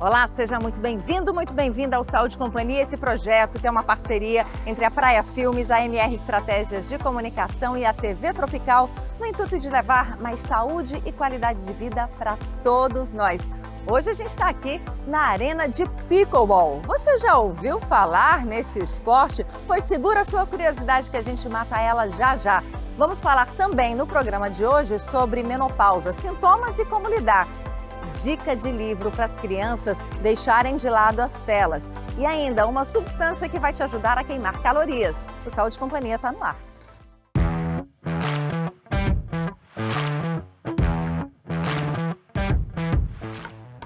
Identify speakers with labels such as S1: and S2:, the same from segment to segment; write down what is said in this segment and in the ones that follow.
S1: Olá, seja muito bem-vindo, muito bem-vinda ao Saúde e Companhia, esse projeto que é uma parceria entre a Praia Filmes, a MR Estratégias de Comunicação e a TV Tropical, no intuito de levar mais saúde e qualidade de vida para todos nós. Hoje a gente está aqui na arena de pickleball. Você já ouviu falar nesse esporte? Pois segura a sua curiosidade que a gente mata ela já já. Vamos falar também no programa de hoje sobre menopausa, sintomas e como lidar. Dica de livro para as crianças deixarem de lado as telas. E ainda uma substância que vai te ajudar a queimar calorias. O Saúde e Companhia está no ar.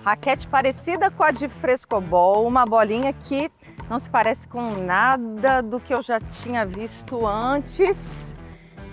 S1: Raquete parecida com a de frescobol, uma bolinha que não se parece com nada do que eu já tinha visto antes.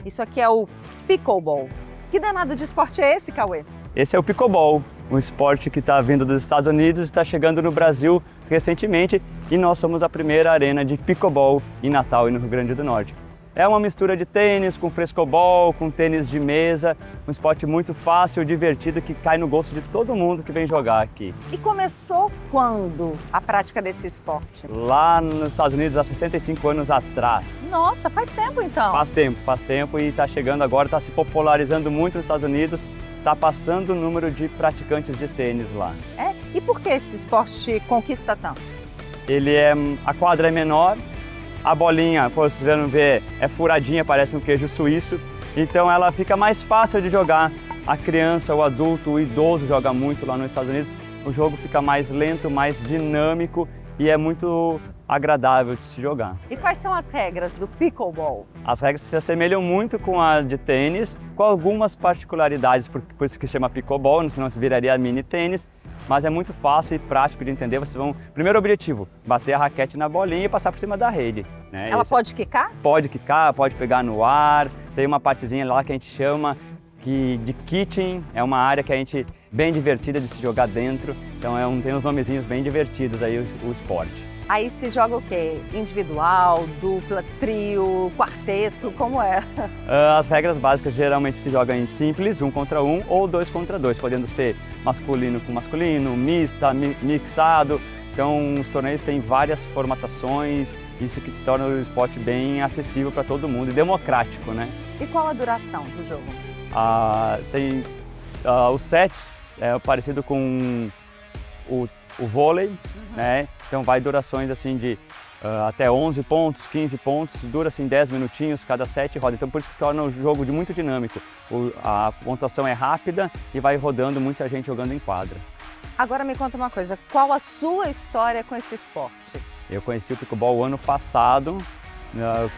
S1: Isso aqui é o pickleball. Que danado de esporte é esse, Cauê?
S2: Esse é o pickleball, um esporte que está vindo dos Estados Unidos e está chegando no Brasil recentemente, e nós somos a primeira arena de pickleball em Natal e no Rio Grande do Norte. É uma mistura de tênis com frescobol, com tênis de mesa, um esporte muito fácil, divertido, que cai no gosto de todo mundo que vem jogar aqui.
S1: E começou quando a prática desse esporte?
S2: Lá nos Estados Unidos, há 65 anos atrás.
S1: Nossa, faz tempo então?
S2: Faz tempo e está chegando agora, está se popularizando muito nos Estados Unidos, está passando o número de praticantes de tênis lá.
S1: É? E por que esse esporte conquista tanto?
S2: A quadra é menor, a bolinha, vocês vão ver, é furadinha, parece um queijo suíço, então ela fica mais fácil de jogar. A criança, o adulto, o idoso joga muito lá nos Estados Unidos, o jogo fica mais lento, mais dinâmico e é muito agradável de se jogar.
S1: E quais são as regras do pickleball?
S2: As regras se assemelham muito com a de tênis, com algumas particularidades, por isso que se chama pickleball, senão se viraria mini tênis, mas é muito fácil e prático de entender. Vocês vão, primeiro objetivo, bater a raquete na bolinha e passar por cima da rede, né?
S1: Ela pode quicar?
S2: Pode quicar, pode pegar no ar, tem uma partezinha lá que a gente chama de kitchen, é uma área que a gente bem divertida de se jogar dentro, então tem uns nomezinhos bem divertidos aí o esporte.
S1: Aí se joga o quê? Individual, dupla, trio, quarteto, como é?
S2: As regras básicas geralmente se jogam em simples, 1 contra 1 ou 2 contra 2, podendo ser masculino com masculino, mixado. Então os torneios têm várias formatações, isso que se torna o esporte bem acessível para todo mundo e democrático, né?
S1: E qual a duração do jogo?
S2: Tem os sets, parecido com o vôlei, né? Então vai durações assim de até 11 pontos, 15 pontos, dura assim 10 minutinhos cada set roda. Então por isso que torna o jogo muito dinâmico. A pontuação é rápida e vai rodando, muita gente jogando em quadra.
S1: Agora me conta uma coisa, qual a sua história com esse esporte?
S2: Eu conheci o pickleball ano passado,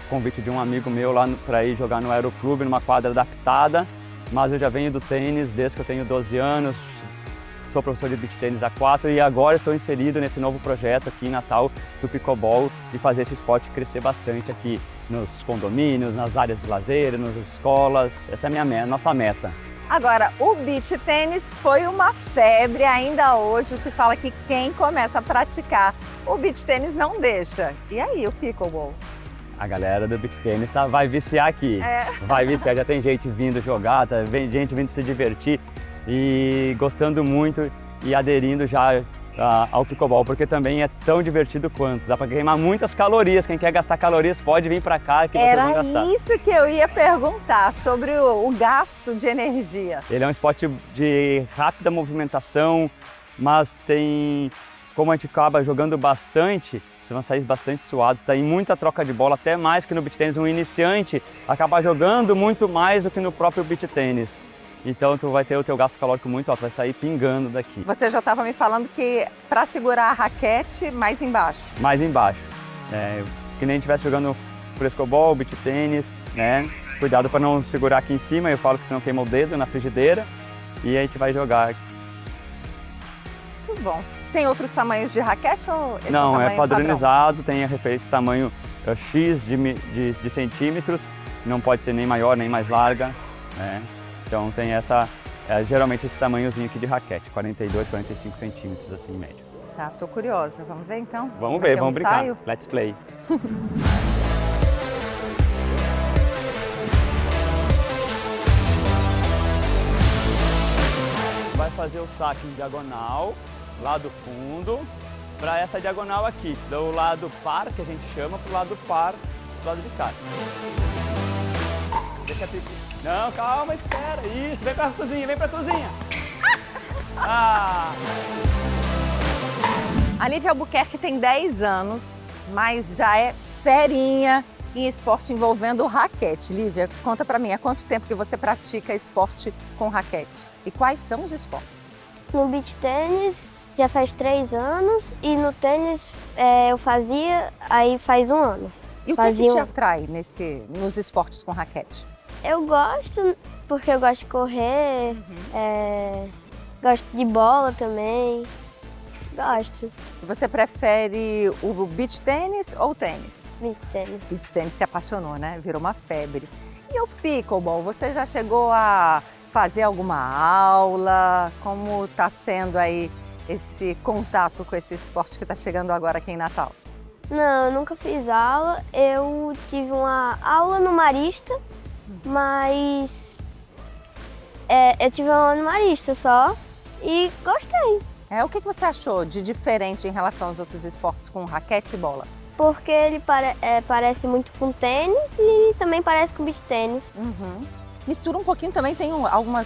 S2: convite de um amigo meu lá para ir jogar no aeroclube, numa quadra adaptada, mas eu já venho do tênis desde que eu tenho 12 anos, sou professor de beach tênis há 4 e agora estou inserido nesse novo projeto aqui em Natal do pickleball e fazer esse esporte crescer bastante aqui nos condomínios, nas áreas de lazer, nas escolas. Essa é a nossa meta.
S1: Agora, o beach tênis foi uma febre, ainda hoje se fala que quem começa a praticar o beach tênis não deixa. E aí, o pickleball?
S2: A galera do beach tênis vai viciar aqui, vai viciar, já tem gente vindo jogar, tem gente vindo se divertir e gostando muito e aderindo já ao pickleball, porque também é tão divertido quanto. Dá para queimar muitas calorias, quem quer gastar calorias pode vir para cá que vocês vão gastar.
S1: Era isso que eu ia perguntar, sobre o gasto de energia.
S2: Ele é um esporte de rápida movimentação, mas como a gente acaba jogando bastante, vocês vão sair bastante suados, tem muita troca de bola, até mais que no beach tênis. Um iniciante acaba jogando muito mais do que no próprio beach tênis. Então tu vai ter o teu gasto calórico muito alto, vai sair pingando daqui.
S1: Você já estava me falando que para segurar a raquete, mais embaixo.
S2: Mais embaixo. Que nem estivesse jogando frescobol, beach tênis, né? Cuidado para não segurar aqui em cima, eu falo que senão queima o dedo na frigideira. E a gente vai jogar.
S1: Muito bom. Tem outros tamanhos de raquete ou esse
S2: Não,
S1: é o tamanho
S2: é padronizado,
S1: padrão?
S2: tem a referência tamanho X de centímetros, não pode ser nem maior nem mais larga, né? Então tem geralmente esse tamanhozinho aqui de raquete, 42, 45 centímetros assim em média.
S1: Tá, tô curiosa. Vamos ver então?
S2: Vamos ver, vamos brincar.
S1: Ensaio?
S2: Let's play. Vai fazer o saque em diagonal lado fundo, para essa diagonal aqui, do lado par, que a gente chama, para o lado par do lado de cá. Deixa Não, calma, espera. Isso, vem pra cozinha, vem pra cozinha.
S1: A Lívia Albuquerque tem 10 anos, mas já é ferinha em esporte envolvendo raquete. Lívia, conta pra mim, há quanto tempo que você pratica esporte com raquete? E quais são os esportes?
S3: No beach tênis já faz 3 anos e no tênis eu fazia aí faz 1 ano.
S1: E o que te atrai nos esportes com raquete?
S3: Eu gosto porque eu gosto de correr, gosto de bola também, gosto.
S1: Você prefere o beach tênis ou tênis?
S3: Beach tênis.
S1: Beach tênis, se apaixonou, né? Virou uma febre. E o pickleball, você já chegou a fazer alguma aula? Como está sendo aí esse contato com esse esporte que está chegando agora aqui em Natal?
S3: Não, eu nunca fiz aula. Eu tive uma aula no Marista, mas eu tive uma aula no Marista só e gostei.
S1: O que você achou de diferente em relação aos outros esportes com raquete e bola?
S3: Porque ele parece muito com tênis e também parece com beach tênis.
S1: Mistura um pouquinho também, tem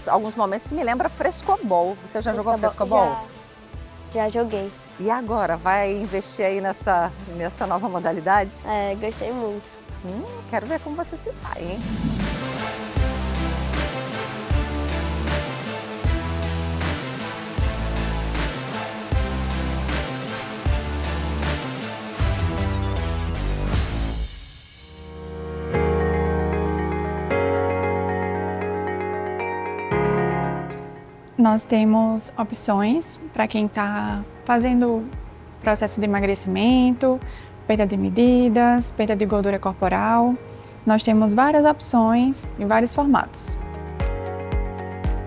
S1: alguns momentos que me lembra frescobol. Você já jogou frescobol?
S3: Já joguei.
S1: E agora, vai investir aí nessa nova modalidade?
S3: Gostei muito.
S1: Quero ver como você se sai, hein?
S4: Nós temos opções para quem está fazendo processo de emagrecimento, perda de medidas, perda de gordura corporal. Nós temos várias opções em vários formatos.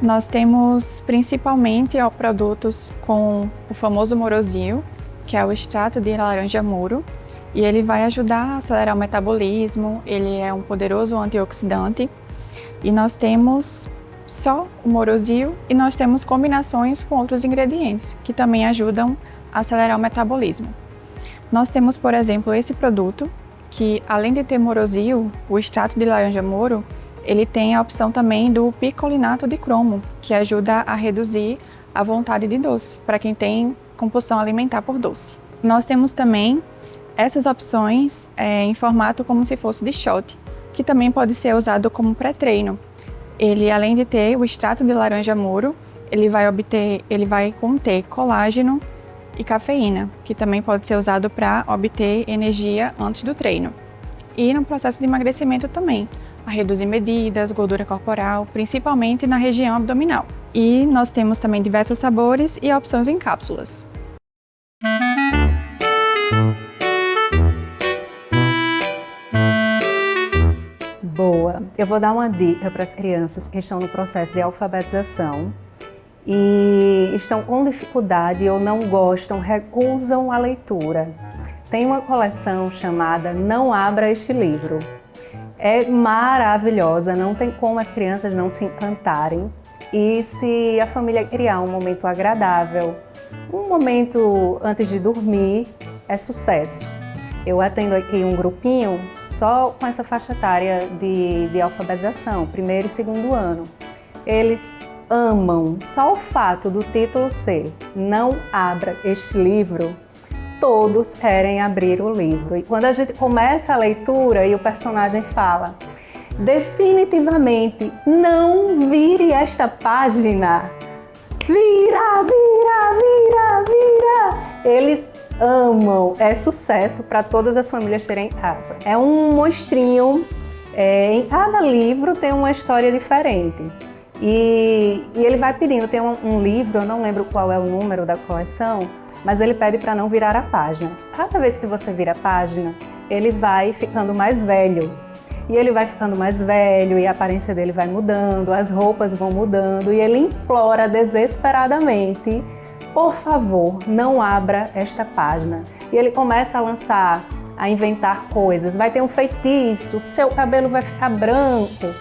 S4: Nós temos principalmente produtos com o famoso Morosil, que é o extrato de laranja muro, e ele vai ajudar a acelerar o metabolismo, ele é um poderoso antioxidante. E nós temos só o Morosil e nós temos combinações com outros ingredientes que também ajudam a acelerar o metabolismo. Nós temos, por exemplo, esse produto que, além de ter Morosil, o extrato de laranja moro, ele tem a opção também do picolinato de cromo, que ajuda a reduzir a vontade de doce, para quem tem compulsão alimentar por doce. Nós temos também essas opções em formato como se fosse de shot, que também pode ser usado como pré-treino. Ele, além de ter o extrato de laranja moro, ele vai conter colágeno e cafeína, que também pode ser usado para obter energia antes do treino. E no processo de emagrecimento também, a reduzir medidas, gordura corporal, principalmente na região abdominal. E nós temos também diversos sabores e opções em cápsulas.
S1: Boa! Eu vou dar uma dica para as crianças que estão no processo de alfabetização e estão com dificuldade ou não gostam, recusam a leitura. Tem uma coleção chamada Não Abra Este Livro. É maravilhosa, não tem como as crianças não se encantarem. E se a família criar um momento agradável, um momento antes de dormir, é sucesso. Eu atendo aqui um grupinho só com essa faixa etária de alfabetização, 1º e 2º ano. Eles amam só o fato do título ser Não Abra Este Livro. Todos querem abrir o livro. E quando a gente começa a leitura e o personagem fala definitivamente não vire esta página, vira, vira, vira, vira, eles amam, é sucesso para todas as famílias terem em casa. É um monstrinho, em cada livro tem uma história diferente. E ele vai pedindo, tem um livro, eu não lembro qual é o número da coleção, mas ele pede para não virar a página. Cada vez que você vira a página, ele vai ficando mais velho. E ele vai ficando mais velho e a aparência dele vai mudando, as roupas vão mudando e ele implora desesperadamente: por favor, não abra esta página. E ele começa a inventar coisas. Vai ter um feitiço, seu cabelo vai ficar branco.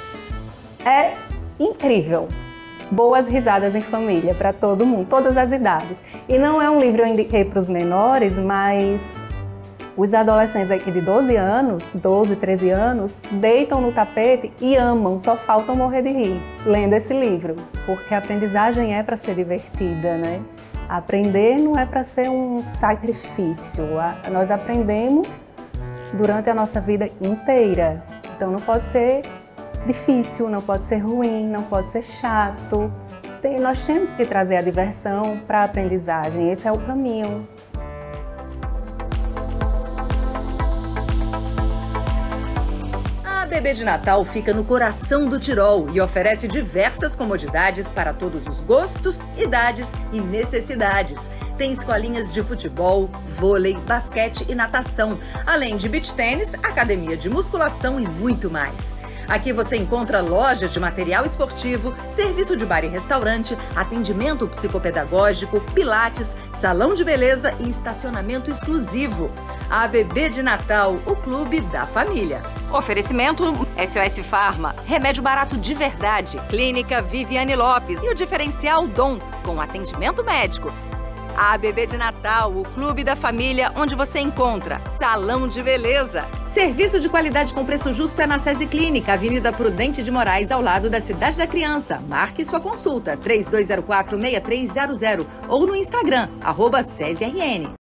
S1: É incrível.
S5: boas risadas em família para todo mundo, todas as idades. E não é um livro que eu indiquei para os menores, mas os adolescentes aqui de 12 anos, 12, 13 anos, deitam no tapete e amam, só faltam morrer de rir lendo esse livro, porque a aprendizagem é para ser divertida, né? Aprender não é para ser um sacrifício, nós aprendemos durante a nossa vida inteira, então não pode ser difícil, não pode ser ruim, não pode ser chato. Nós temos que trazer a diversão para a aprendizagem, esse é o caminho.
S1: A Bebê de Natal fica no coração do Tirol e oferece diversas comodidades para todos os gostos, idades e necessidades. Tem escolinhas de futebol, vôlei, basquete e natação, além de beach tênis, academia de musculação e muito mais. Aqui você encontra loja de material esportivo, serviço de bar e restaurante, atendimento psicopedagógico, pilates, salão de beleza e estacionamento exclusivo. A Bebê de Natal, o clube da família. Oferecimento SOS Farma, remédio barato de verdade. Clínica Viviane Lopes e o diferencial Dom, com atendimento médico. A Bebê de Natal, o clube da família, onde você encontra salão de beleza. Serviço de qualidade com preço justo é na SESI Clínica, Avenida Prudente de Moraes, ao lado da Cidade da Criança. Marque sua consulta, 3204-6300 ou no Instagram, @SESIRN.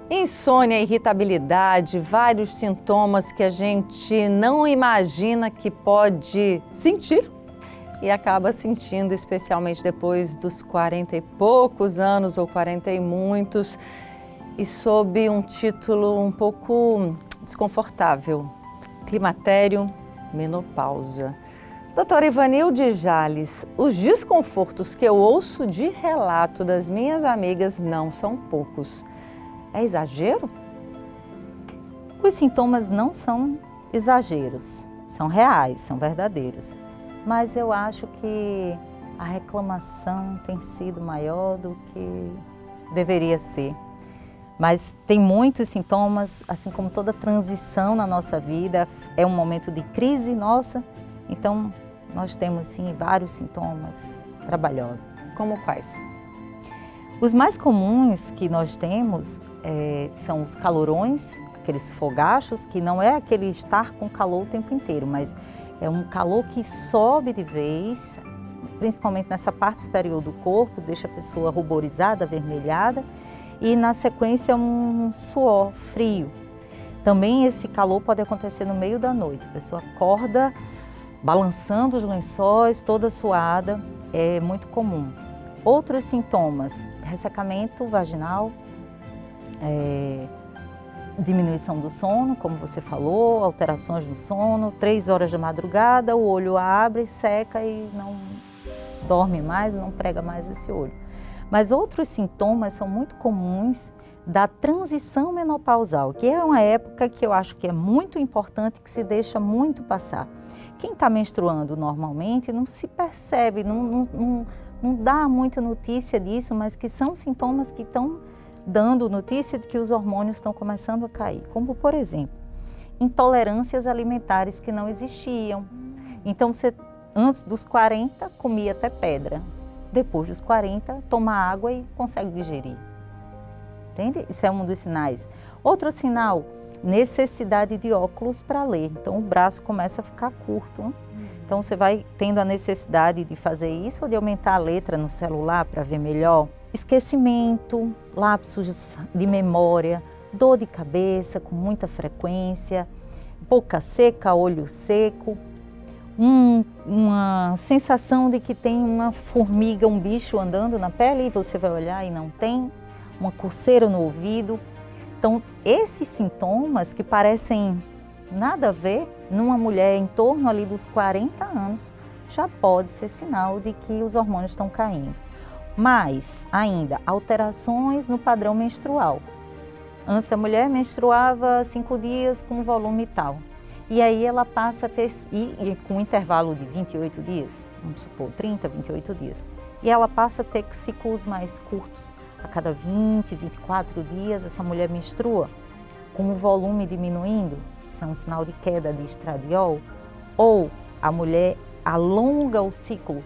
S1: Insônia, irritabilidade, vários sintomas que a gente não imagina que pode sentir e acaba sentindo, especialmente depois dos 40 e poucos anos ou 40 e muitos, e sob um título um pouco desconfortável: climatério, menopausa. Doutora Ivanilde Jales, os desconfortos que eu ouço de relato das minhas amigas não são poucos. É exagero?
S6: Os sintomas não são exageros, são reais, são verdadeiros. Mas eu acho que a reclamação tem sido maior do que deveria ser. Mas tem muitos sintomas, assim como toda transição na nossa vida, é um momento de crise nossa, então nós temos sim vários sintomas trabalhosos.
S1: Como quais?
S6: Os mais comuns que nós temos são os calorões, aqueles fogachos, que não é aquele estar com calor o tempo inteiro, mas é um calor que sobe de vez, principalmente nessa parte superior do corpo, deixa a pessoa ruborizada, avermelhada, e na sequência um suor frio. Também esse calor pode acontecer no meio da noite, a pessoa acorda balançando os lençóis, toda suada, é muito comum. Outros sintomas: ressecamento vaginal, diminuição do sono, como você falou, alterações no sono, 3 horas da madrugada, o olho abre, seca e não dorme mais, não prega mais esse olho. Mas outros sintomas são muito comuns da transição menopausal, que é uma época que eu acho que é muito importante, que se deixa muito passar. Quem está menstruando normalmente não se percebe, não dá muita notícia disso, mas que são sintomas que estão dando notícia de que os hormônios estão começando a cair, como, por exemplo, intolerâncias alimentares que não existiam. Então, você, antes dos 40, comia até pedra. Depois dos 40, toma água e consegue digerir. Entende? Isso é um dos sinais. Outro sinal: necessidade de óculos para ler. Então, o braço começa a ficar curto. Então, você vai tendo a necessidade de fazer isso ou de aumentar a letra no celular para ver melhor. Esquecimento, lapsos de memória, dor de cabeça com muita frequência, boca seca, olho seco, uma sensação de que tem uma formiga, um bicho andando na pele e você vai olhar e não tem, uma coceira no ouvido. Então, esses sintomas que parecem nada a ver, numa mulher em torno ali dos 40 anos, já pode ser sinal de que os hormônios estão caindo. Mas, ainda, alterações no padrão menstrual. Antes a mulher menstruava 5 dias com volume tal. E aí ela passa a ter, e com um intervalo de 28 dias, vamos supor, 30, 28 dias. e ela passa a ter ciclos mais curtos. A cada 20, 24 dias, essa mulher menstrua, com o volume diminuindo, isso é um sinal de queda de estradiol, ou a mulher alonga o ciclo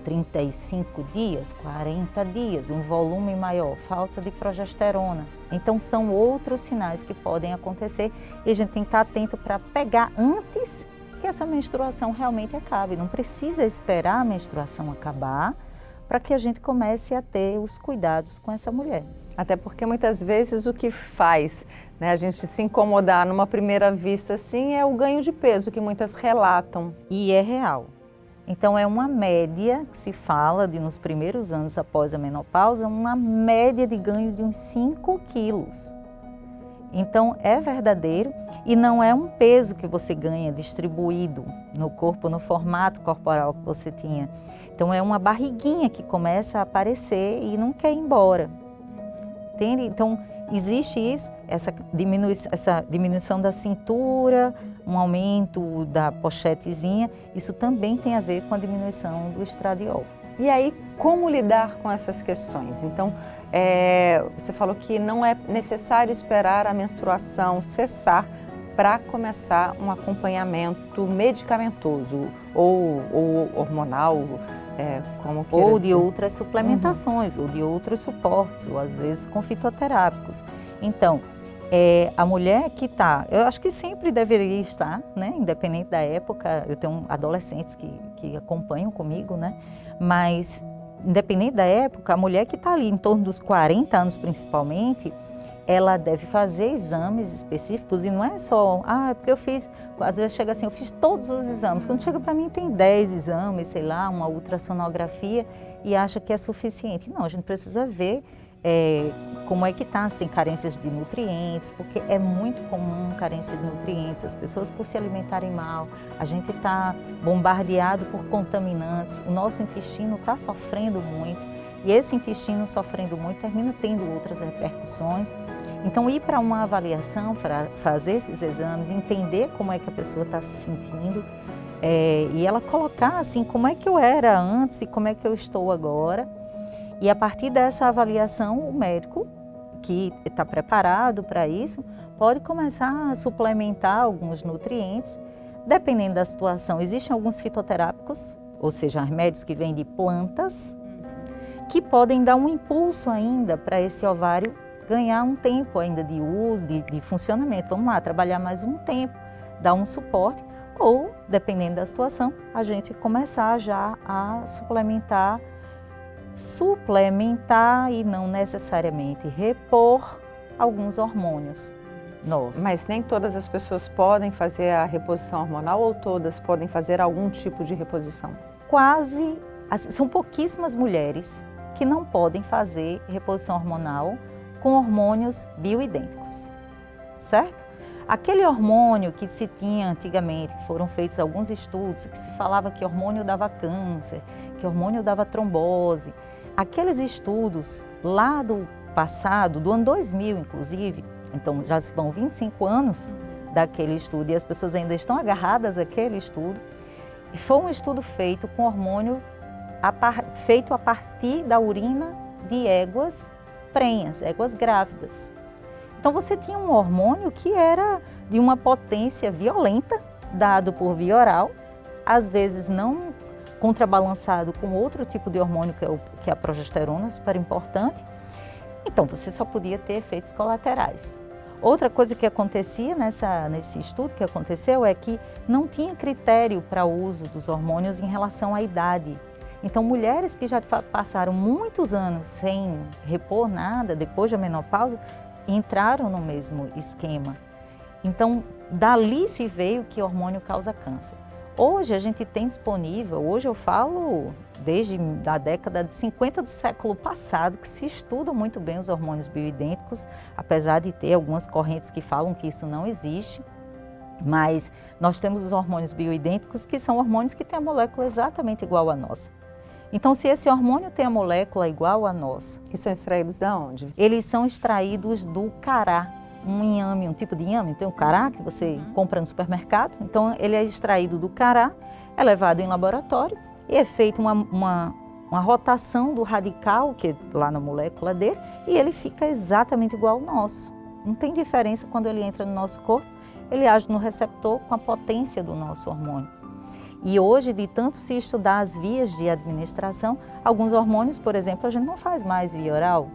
S6: 35 dias, 40 dias, um volume maior, falta de progesterona. Então são outros sinais que podem acontecer e a gente tem que estar atento para pegar antes que essa menstruação realmente acabe. Não precisa esperar a menstruação acabar para que a gente comece a ter os cuidados com essa mulher.
S1: Até porque muitas vezes o que faz, né, a gente se incomodar numa primeira vista assim é o ganho de peso que muitas relatam.
S6: E é real. Então é uma média que se fala de nos primeiros anos após a menopausa, uma média de ganho de uns 5 quilos. Então é verdadeiro e não é um peso que você ganha distribuído no corpo, no formato corporal que você tinha. Então é uma barriguinha que começa a aparecer e não quer ir embora. Entende? Então existe isso, essa diminuição da cintura, um aumento da pochetezinha, isso também tem a ver com a diminuição do estradiol.
S1: E aí, como lidar com essas questões? Então, você falou que não é necessário esperar a menstruação cessar para começar um acompanhamento medicamentoso ou hormonal, como queira
S6: ou de
S1: dizer.
S6: outras suplementações, ou de outros suportes, ou às vezes com fitoterápicos. Então, a mulher que está, eu acho que sempre deveria estar, né, independente da época, eu tenho adolescentes que acompanham comigo, né, mas independente da época, a mulher que está ali em torno dos 40 anos principalmente, ela deve fazer exames específicos e não é só, é porque eu fiz, às vezes chega assim, eu fiz todos os exames, quando chega para mim tem 10 exames, sei lá, uma ultrassonografia e acha que é suficiente. Não, a gente precisa ver como é que está, se tem carências de nutrientes, porque é muito comum carência de nutrientes, as pessoas por se alimentarem mal, a gente está bombardeado por contaminantes, o nosso intestino está sofrendo muito, e esse intestino sofrendo muito termina tendo outras repercussões. Então ir para uma avaliação, para fazer esses exames, entender como é que a pessoa está se sentindo, e ela colocar assim, como é que eu era antes e como é que eu estou agora. E a partir dessa avaliação, o médico, que está preparado para isso, pode começar a suplementar alguns nutrientes, dependendo da situação. Existem alguns fitoterápicos, ou seja, remédios que vêm de plantas, que podem dar um impulso ainda para esse ovário ganhar um tempo ainda de uso, de funcionamento. Vamos lá, trabalhar mais um tempo, dar um suporte, ou, dependendo da situação, a gente começar já a suplementar e não necessariamente repor alguns hormônios nossos.
S1: Mas nem todas as pessoas podem fazer a reposição hormonal ou todas podem fazer algum tipo de reposição?
S6: São pouquíssimas mulheres que não podem fazer reposição hormonal com hormônios bioidênticos, certo? Aquele hormônio que se tinha antigamente, que foram feitos alguns estudos, que se falava que hormônio dava câncer, que hormônio dava trombose, aqueles estudos lá do passado, do ano 2000 inclusive, então já se vão 25 anos daquele estudo e as pessoas ainda estão agarradas àquele estudo, foi um estudo feito com hormônio feito a partir da urina de éguas prenhas, éguas grávidas. Então você tinha um hormônio que era de uma potência violenta, dado por via oral, às vezes não contrabalançado com outro tipo de hormônio que é a progesterona, super importante. Então você só podia ter efeitos colaterais. Outra coisa que acontecia nesse estudo que aconteceu é que não tinha critério para o uso dos hormônios em relação à idade. Então, mulheres que já passaram muitos anos sem repor nada, depois da menopausa, entraram no mesmo esquema. Então, dali se veio que hormônio causa câncer. Hoje a gente tem disponível, hoje eu falo desde a década de 50 do século passado, que se estuda muito bem os hormônios bioidênticos, apesar de ter algumas correntes que falam que isso não existe. Mas nós temos os hormônios bioidênticos, que são hormônios que têm a molécula exatamente igual à nossa. Então, se esse hormônio tem a molécula igual à nossa...
S1: E são extraídos de onde?
S6: Eles são extraídos do cará, um inhame, um tipo de inhame. Tem o cará que você compra no supermercado. Então, ele é extraído do cará, é levado em laboratório e é feita uma uma rotação do radical, que é lá na molécula dele, e ele fica exatamente igual ao nosso. Não tem diferença quando ele entra no nosso corpo, ele age no receptor com a potência do nosso hormônio. E hoje, de tanto se estudar as vias de administração, alguns hormônios, por exemplo, a gente não faz mais via oral.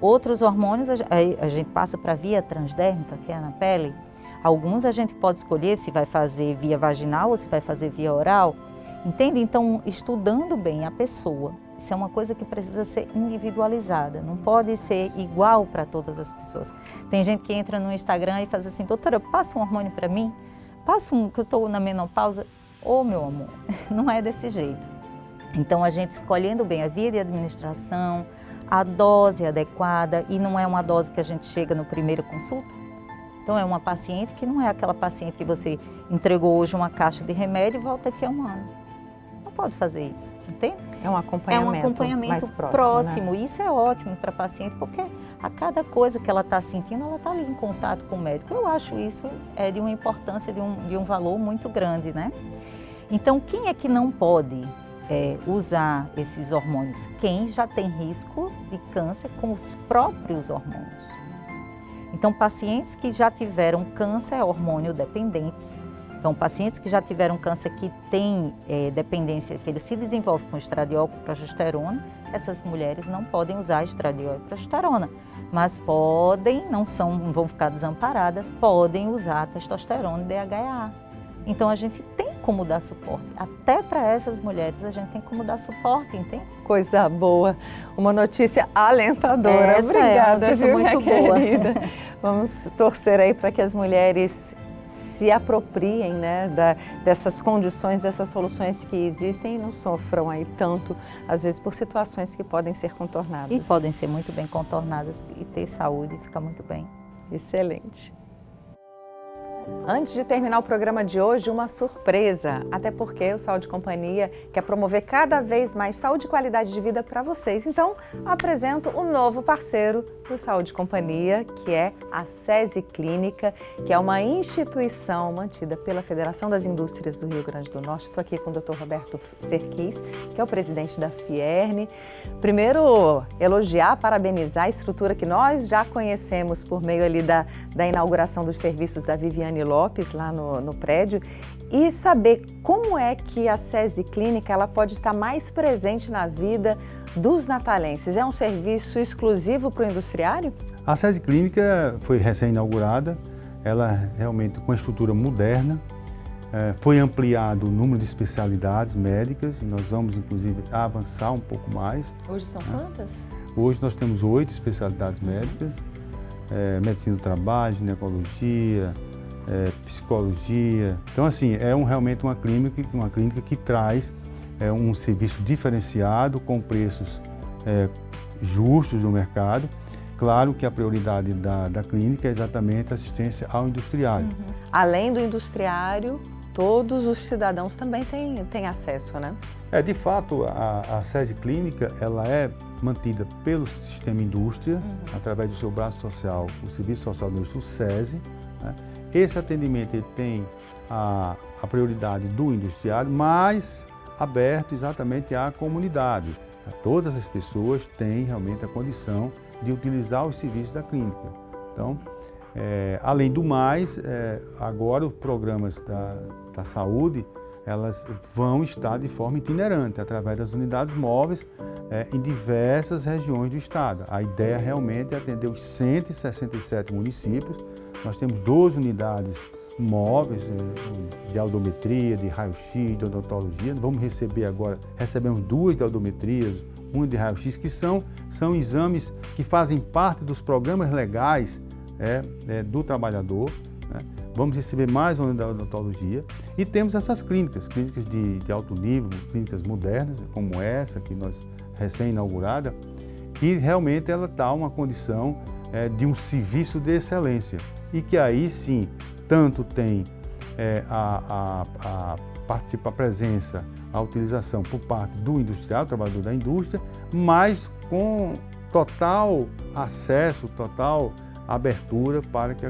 S6: Outros hormônios a gente passa para a via transdérmica, que é na pele. Alguns a gente pode escolher se vai fazer via vaginal ou se vai fazer via oral. Entende? Então, estudando bem a pessoa, isso é uma coisa que precisa ser individualizada, não pode ser igual para todas as pessoas. Tem gente que entra no Instagram e faz assim, doutora, passa um hormônio para mim? Passa um, que eu estou na menopausa. Ô, meu amor, não é desse jeito. Então, a gente escolhendo bem a via de administração, a dose adequada, e não é uma dose que a gente chega no primeiro consulta. Então, é uma paciente que não é aquela paciente que você entregou hoje uma caixa de remédio e volta daqui a um ano. Não pode fazer isso, entende?
S1: É um acompanhamento
S6: mais
S1: próximo, né?
S6: Isso é ótimo para a paciente, porque a cada coisa que ela está sentindo, ela está ali em contato com o médico. Eu acho isso de uma importância, de um valor muito grande, né? Então, quem é que não pode usar esses hormônios? Quem já tem risco de câncer com os próprios hormônios. Então, pacientes que já tiveram câncer hormônio dependentes, então, pacientes que já tiveram câncer que têm dependência, que ele se desenvolve com estradiol, com progesterona, essas mulheres não podem usar estradiol e progesterona, mas podem, não vão ficar desamparadas, podem usar testosterona e DHA. Então, a gente tem como dar suporte. Até para essas mulheres, a gente tem como dar suporte, entende?
S1: Coisa boa. Uma notícia alentadora.
S6: Essa
S1: Obrigada,
S6: é uma notícia
S1: viu,
S6: muito
S1: minha
S6: boa.
S1: querida. Vamos torcer aí para que as mulheres se apropriem, né, dessas condições, dessas soluções que existem e não sofram aí tanto, às vezes, por situações que podem ser contornadas.
S6: E podem ser muito bem contornadas e ter saúde e ficar muito bem.
S1: Excelente. Antes de terminar o programa de hoje, uma surpresa, até porque o Saúde e Companhia quer promover cada vez mais saúde e qualidade de vida para vocês. Então, apresento o novo parceiro do Saúde e Companhia, que é a SESI Clínica, que é uma instituição mantida pela Federação das Indústrias do Rio Grande do Norte. Estou aqui com o Dr. Roberto Serquis, que é o presidente da Fierne. Primeiro, elogiar, parabenizar a estrutura que nós já conhecemos por meio ali da inauguração dos serviços da Viviane Lopes, lá no prédio, e saber como é que a SESI Clínica ela pode estar mais presente na vida dos natalenses. É um serviço exclusivo para o industriário?
S7: A SESI Clínica foi recém-inaugurada, ela realmente com uma estrutura moderna, foi ampliado o número de especialidades médicas e nós vamos inclusive avançar um pouco mais.
S1: Hoje são quantas?
S7: Hoje nós temos 8 especialidades médicas, medicina do trabalho, ginecologia, psicologia. Então, assim, realmente uma clínica que traz um serviço diferenciado, com preços justos no mercado. Claro que a prioridade da clínica é exatamente a assistência ao industriário.
S1: Uhum. Além do industriário, todos os cidadãos também têm acesso, né?
S7: De fato, a SESI Clínica ela é mantida pelo Sistema Indústria, através do seu braço social, o Serviço Social da Indústria, o SESI, né? Esse atendimento ele tem a prioridade do industriário, mas aberto exatamente à comunidade. Todas as pessoas têm realmente a condição de utilizar os serviços da clínica. Então, além do mais, agora os programas da saúde, elas vão estar de forma itinerante, através das unidades móveis em diversas regiões do estado. A ideia realmente é atender os 167 municípios. Nós temos 12 unidades móveis de audiometria, de raio-x, de odontologia. Recebemos 2 de audiometrias, 1 de raio-x, que são exames que fazem parte dos programas legais do trabalhador, né? Vamos receber mais uma da odontologia e temos essas clínicas de alto nível, clínicas modernas, como essa que nós recém-inaugurada, que realmente ela dá uma condição de um serviço de excelência e que aí sim tanto tem a presença, a utilização por parte do industrial, trabalhador da indústria, mas com total acesso, total abertura para que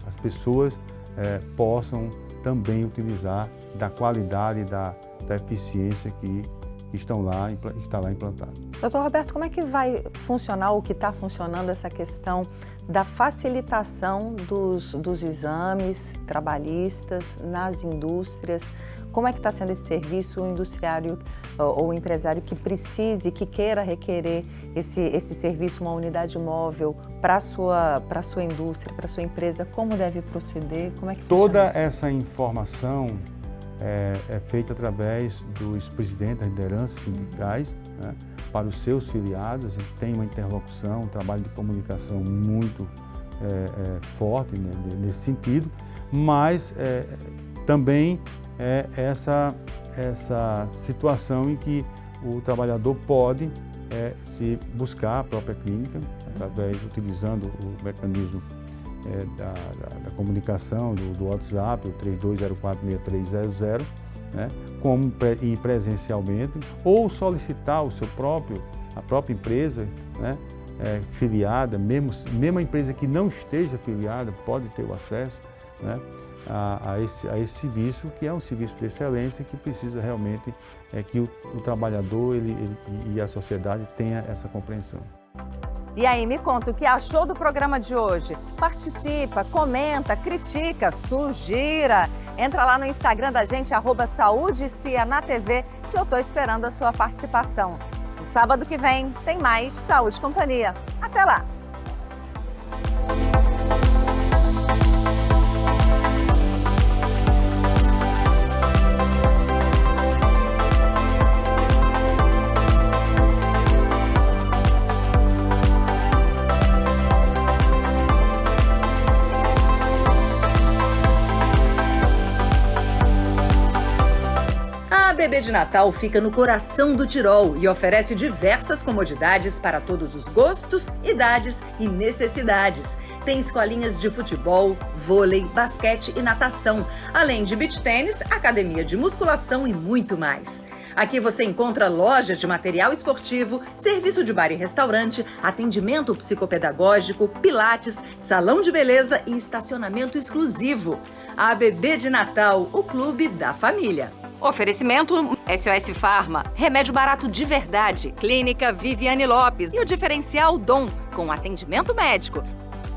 S7: as pessoas possam também utilizar da qualidade e da eficiência que que está lá implantado.
S1: Doutor Roberto, como é que vai funcionar ou que está funcionando essa questão da facilitação dos exames trabalhistas nas indústrias? Como é que está sendo esse serviço, o industriário ou o empresário que precise, que queira requerer esse serviço, uma unidade móvel para a sua indústria, para a sua empresa, como deve proceder? Como é que funciona
S7: Toda
S1: isso?
S7: essa informação é feita através dos presidentes das lideranças sindicais, né, para os seus filiados. Tem uma interlocução, um trabalho de comunicação muito forte, né, nesse sentido, mas também essa situação em que o trabalhador pode se buscar a própria clínica, utilizando o mecanismo da comunicação, do WhatsApp, o 32046300, né, como ir presencialmente, ou solicitar a própria empresa, né, filiada, mesmo a empresa que não esteja filiada pode ter o acesso, né, a esse serviço, que é um serviço de excelência, que precisa realmente que o trabalhador e a sociedade tenha essa compreensão.
S1: E aí, me conta o que achou do programa de hoje. Participa, comenta, critica, sugira. Entra lá no Instagram da gente, @SaúdeCiaNaTV, que eu estou esperando a sua participação. No sábado que vem tem mais Saúde e Companhia. Até lá!
S8: A ABB de Natal fica no coração do Tirol e oferece diversas comodidades para todos os gostos, idades e necessidades. Tem escolinhas de futebol, vôlei, basquete e natação, além de beach tênis, academia de musculação e muito mais. Aqui você encontra loja de material esportivo, serviço de bar e restaurante, atendimento psicopedagógico, pilates, salão de beleza e estacionamento exclusivo. A ABB de Natal, o clube da família. Oferecimento SOS Farma, remédio barato de verdade. Clínica Viviane Lopes e o diferencial Dom, com atendimento médico.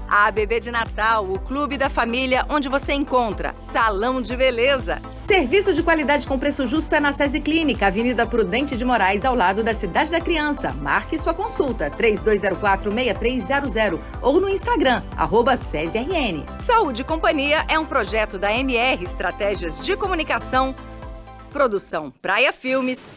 S8: A ABB de Natal, o clube da família, onde você encontra salão de beleza. Serviço de qualidade com preço justo é na SESI Clínica, Avenida Prudente de Moraes, ao lado da Cidade da Criança. Marque sua consulta, 3204-6300 ou no Instagram, @SESIRN. Saúde e Companhia é um projeto da MR Estratégias de Comunicação, produção Praia Filmes,